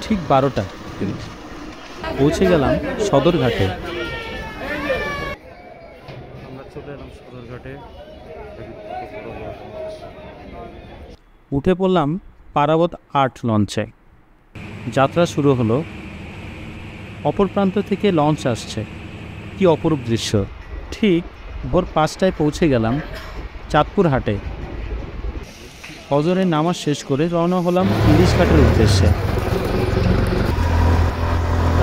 ঠিক 12টা। পৌঁছে গেলাম সদরঘাটে। আমরা চলে এলাম সদরঘাটে। উঠে পড়লাম পারাবত আর্ট লঞ্চে। যাত্রা শুরু হলো। অপর প্রান্ত থেকে লঞ্চ আসছে। কি অপরূপ দৃশ্য! ঠিক ভোর 5টায় পৌঁছে গেলাম চাঁদপুর হাটে। ফজরের নামাজ শেষ করে রওনা হলাম ইলিশ ঘাটের উদ্দেশ্যে।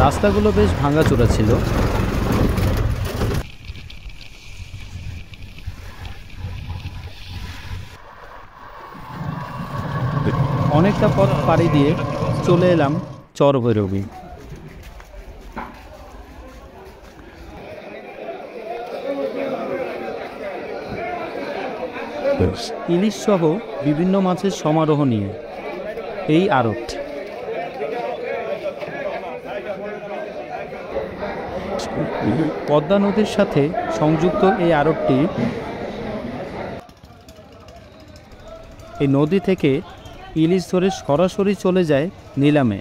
রাস্তাগুলো বেশ ভাঙাচোরা ছিল। অনেকটা পথ পাড়ি দিয়ে চলে এলাম চরভৈরবী। ইলিশ সহ বিভিন্ন মাছের সমারোহ নিয়ে এই আড়ত। পদ্মা নদীর সাথে সংযুক্ত এই আড়তটি। এই নদী থেকে ইলিশ ধরে সরাসরি চলে যায় নিলামে।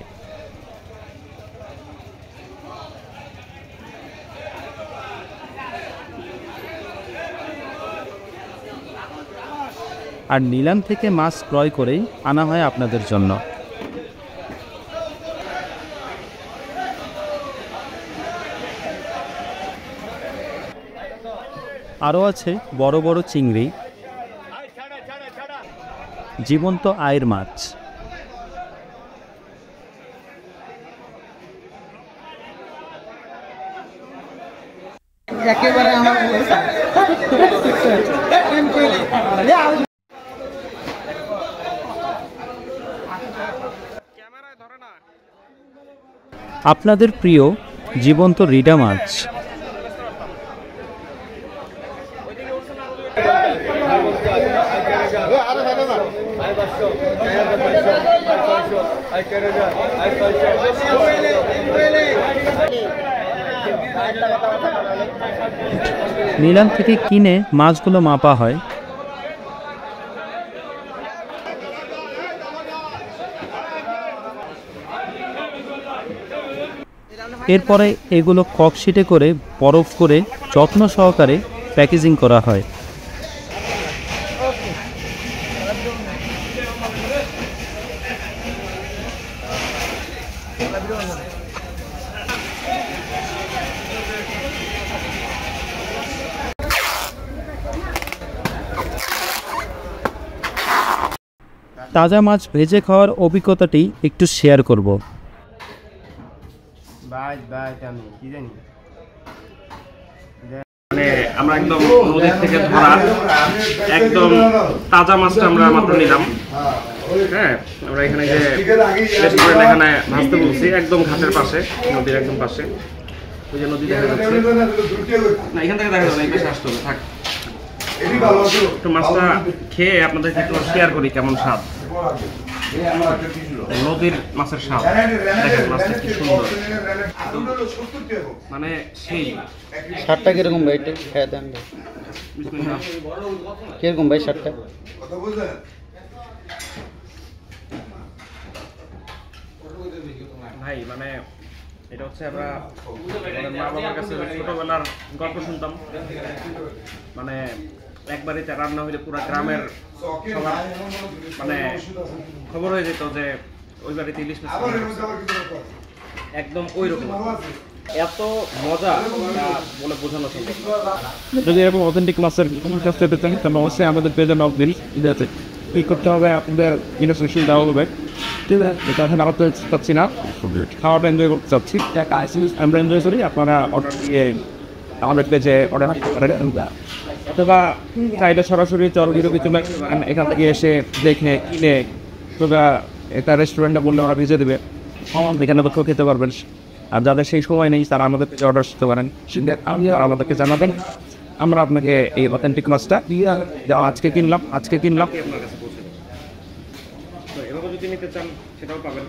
আর নিলাম থেকে মাছ ক্রয় করেই আনা হয় আপনাদের জন্য। আরও আছে বড় বড় চিংড়ি, জীবন্ত আয়ের মাছ। আপনাদের প্রিয় জীবন্ত রিডা মাছ। নিলাম থেকে কিনে মাছগুলো মাপা হয়। এরপরে এগুলো ককশিটে করে বরফ করে যত্ন সহকারে প্যাকেজিং করা হয়। তাজা মাছ ভেজে খাওয়ার অভিজ্ঞতাটি একটু শেয়ার করব। মানে আমরা একদম নদীর থেকে ধরা একদম তাজা মাছটা আমরা মাত্র নিলাম। হ্যাঁ, আমরা এখানে যে রেস্টুরেন্ট এখানে ভাজতে বলছি একদম ঘাটের পাশে, নদীর একদম পাশে। ওই যে নদী দেখা যাচ্ছে না, এখান থেকে দেখা যাবে না, এই পাশে আসতে হবে। থাক, একটু মাছটা খেয়ে আপনাদেরকে একটু শেয়ার করি কেমন স্বাদ। নদীর মাছের স্বাদ দেখেন, মাছটা কি সুন্দর, মানে সেই শার্টটা কিরকম ভাই? একটু খেয়ে দেন কিরকম ভাই শার্টটা? ভাই মানে এটা হচ্ছে আমরা মা বাবার কাছে ছোটবেলার গল্প শুনতাম। মানে এক বাড়িতে রান্না হইলে পুরো গ্রামের সবার মানে খবর হয়ে যেত যে ওই বাড়িতে ইলিশ মাছ একদম ওই রকম। এত মজা বলে বোঝানো সম্ভব। যদি এরকম অথেন্টিক মাছের কাছ পেতে চান তাহলে অবশ্যই আমাদের পেজে নক দিন। ঠিক আছে, কী করতে হবে আপনাদের ইনস্ট্রাকশন দেওয়া হবে। ঠিক আছে, তাছাড়া আমরা তো চাচ্ছি না, খাওয়াটা এনজয় করতে চাচ্ছি। আমরা এনজয় করি, আপনারা অর্ডার দিয়ে আমাদের পেজে অর্ডার অথবা চাইলে সরাসরি চরভৈরবী চলে এখান থেকে এসে দেখে কিনে তোরা একটা রেস্টুরেন্টে বললে ওরা ভিজে দেবে, এখানে তো খেতে পারবেন। আর যাদের সেই সময় নেই তারা আমাদের পেজে অর্ডার করতে পারেন, আমাদেরকে জানাবেন। আমরা আপনাকে এই অথেন্টিক মাছটা আজকে কিনলাম এভাবে যদি নিতে চান সেটাও পাবেন।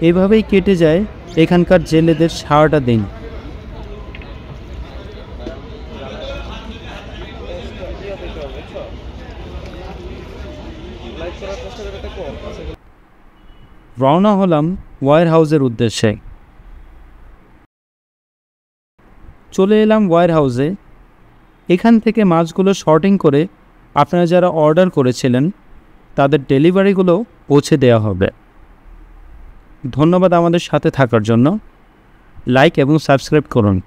এভাবেই কেটে যায় এখানকার জেলেদের সারাটা দিন। রওনা হলাম ওয়্যার হাউসের উদ্দেশ্যে। চলে এলাম ওয়্যার হাউসে। এখান থেকে মাছগুলো শর্টিং করে আপনারা যারা অর্ডার করেছিলেন তাদের ডেলিভারিগুলো পৌঁছে দেওয়া হবে। ধন্যবাদ আমাদের সাথে থাকার জন্য। লাইক এবং সাবস্ক্রাইব করুন।